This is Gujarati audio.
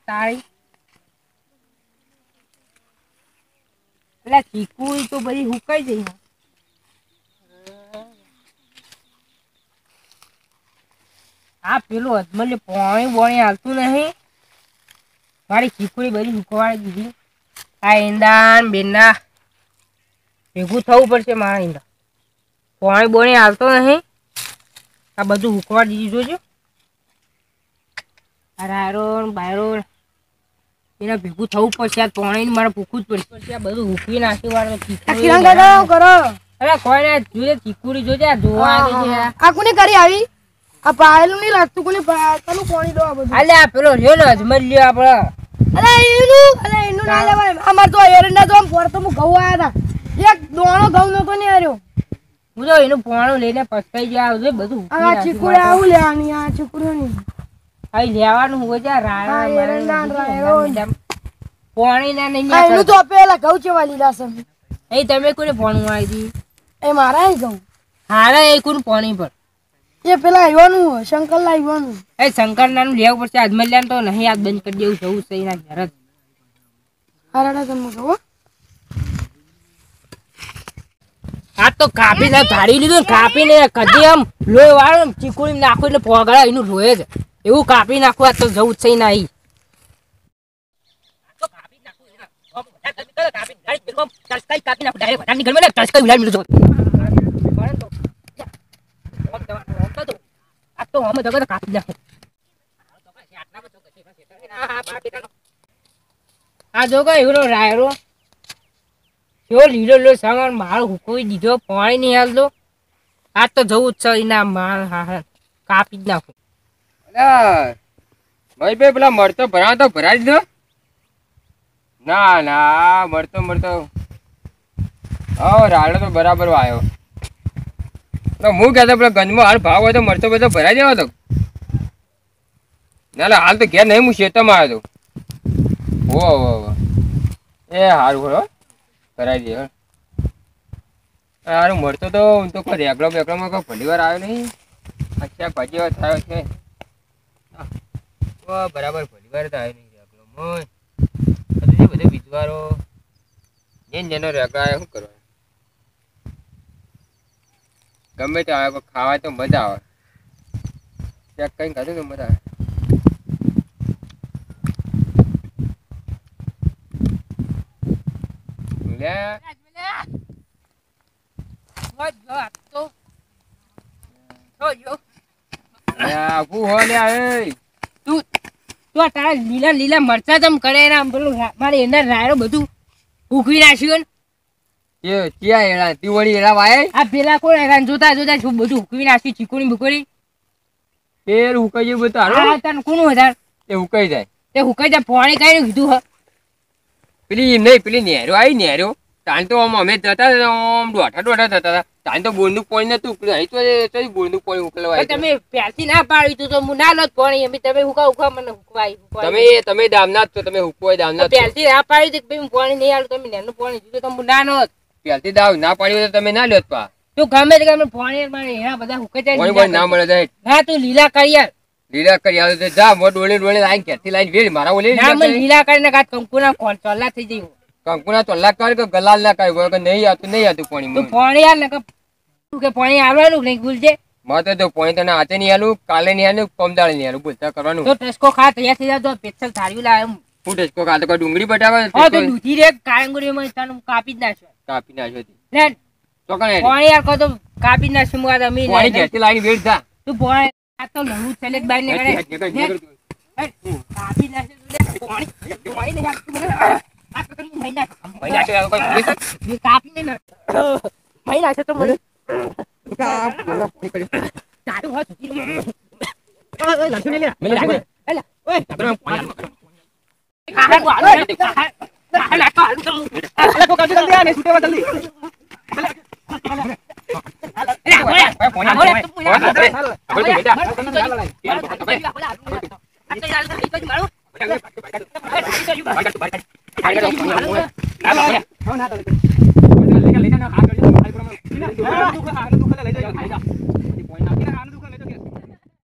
તારી પેલા ચીકુ તો બધી હુકાઈ જઈ. આ પેલું અજમલ પાણી બોણી હાલતું નહીં. મારી ચીકુડી બધી હુકવાડી દીધી. આ ઈંડા બેંડા ભેગું થવું પડશે મારા ઈંડા. પાણી બોણી હાલતો નહીં. આ બધું હુકવાડી દીધું જોજો. આ રાયરો બાયરો એને ભેગું થવું પડશે. આ પાણી મારે પૂકવું જ પડશે. આ બધું હુકવી નાખી વાળો કરો. અરે કોઈ ને જોજે ચીકુડી જોજે. જોવા આ કોને કરી આવી. આ પાયેલું નહીં લાગતું કોને પાયેલું પાણી દો. બધું અલે આ પેલો રહ્યો ને અજમલ લ્યો આપડે. અરે એનું ના લેવાય. અમાર તો એરંડા તો આમ પોર તો હું ઘઉં આયા હતા. એક દોણો ઘઉં નતો ને હાર્યો. હું તો એનું પોણું લઈને પસ્તાઈ ગયા આવજે બધું. આ ચીકુડી આવું લેવાની. આ ચીકુડી ની અહીં લેવાનું હોય છે. રાયરો એરંડા પાણી ના નહીં. એનું તો પેલા ઘઉં ચેવા લીધા છે. એ તમે કોને પોણું આવી દી. એ મારા ઘઉં હારા. એ કોણ પાણી પર એ પેલા આવ્યાનું શંકર લાવ્યાનું. એ શંકર નાનું લેવું પડશે. અજમલ્યાન તો નહીં. યાદ બંધ કરી દેવું જવું છે એના ઘર જ. હારાડા તમે કહો. આ તો કાપી ને ધારી લીધું. કાપીને કદી આમ લોહી વાળો ચીકુડી નાખો એટલે પોગળા એનું લોહી જ એવું કાપી નાખવું. આ તો જવું છે નહીં. આ જો એવડો રાયરો કેવો લીલો લીલો સામાન માળ હુકવી દીધો. પાણી નહીં હાલતો. આ તો જવું જ છે એના માળ. હા કાપી જ નાખું. ભાઈ ભાઈ પેલા મળતો ભરા તો ભરાઈ દીધો. ના ના મળતો રાડો તો બરાબર આવ્યો. હું કહેતો પેલા ગંજમાં હાલ ભાવ હોય તો મળતો બધો ભરાઈ દેવો તો. ના હાલ તો ઘેર નહીં. હું શેતમાં આવ્યો હતો. હો એ સારું હોય ભરાઈ દે. સારું મળતો તો હું તો કોઈ રેગડો બેગડોમાં કોઈ ભલી વાર આવ્યો નહીં. અચ્છા ભાજી વાર થયો છે. બરાબર ભલી વાર તો આવ્યો નહીં રેગડોમાં. બધો વિચવારો જેનો રેગડો આવ્યો શું કરવા. ગમે તે આવે ખાવા તો મજા આવે. ત્યાં કઈ ખાધું તો મજા આવે. લીલા લીલા મરચા તમ કરે મારે એના રાયરો બધું ઉખવી નાખ્યું. આ પેલા કોઈ જોતા જોતા બધું ઉકવી નાખ્યું. ચીકુડી બુકડી પેર ઉકાઈ જાય બધું. કોનું વધારે એ ઉકાઈ જાય. તે હુકાઈ જાય. પાણી કઈ કીધું હ પેલી નહીં પેલી નેરો આવી નેરો. તાન તો આમ અમે જતા આમ દોઢા જતા હતા. તાન તો બોરનું પાણી નતું. બોરનું પાણી ઉકલવા. તમે પ્યાસી ના પાડી તો હું ના લો પાણી. એમ તમે હુકા મને હુકવાય. તમે દામના જ છો. તમે હુકવાય દામના. પ્યાસી ના પાડી હું પાણી નહીં આલું. તમે નેનું પાણી દીધું તો હું ના નો. પ્યાસી દાવ ના પાડી તો તમે ના લ્યો પા. તું ગમે તે પાણી મારે એના બધા હુકાઈ જાય. ના મળે જાય. ના તું લીલા કરી યાર. લીલા કરી આવે તો જા ડોળે ડોળે લાઈન ઘેરથી લાઈન વેડ મારા ઓલે લીલા કરીને કાચ કંકુના ચોલ્લા થઈ જઈ. કંકુના ચોલ્લા કર કે ગલાલ ના કર કે નહીં આવતું પાણી. પાણી યાર ને કે પાણી આવવાનું નહીં ભૂલજે. મારે તો પાણી તને હાથે નહીં આલું. કાલે નહીં આલું. કમદાળ નહીં આલું. બોલતા કરવાનું. તો ટસકો ખા તૈયાર થઈ જાય. તો પેચલ થાળવી લાવે. હું ટસકો ખા તો કોઈ ડુંગળી બટાવે. હા તો દૂધી રે કાળંગુરીમાં તને કાપી જ નાખ્યો. કાપી નાખ્યો લે ચોકણે પાણી યાર કહો તો કાપી નાખ્યું. મુકા તમે પાણી ઘેરથી લાઈન વેડ જા. તું પાણી આ તો લહુ ચલે બાર ને કરે. કાપી નાખ્યું પાણી પાણી ને આ તો કરી મહિના કાપી ને મહિના છે તો મને તારું હોત ઓય લખી લે મે લાગે એલા ઓય આપણે પાણી ખાવા વાળો ખાલા કાલ તો અલે તો કાજી જલ્દી આને છૂટેવા જલ્દી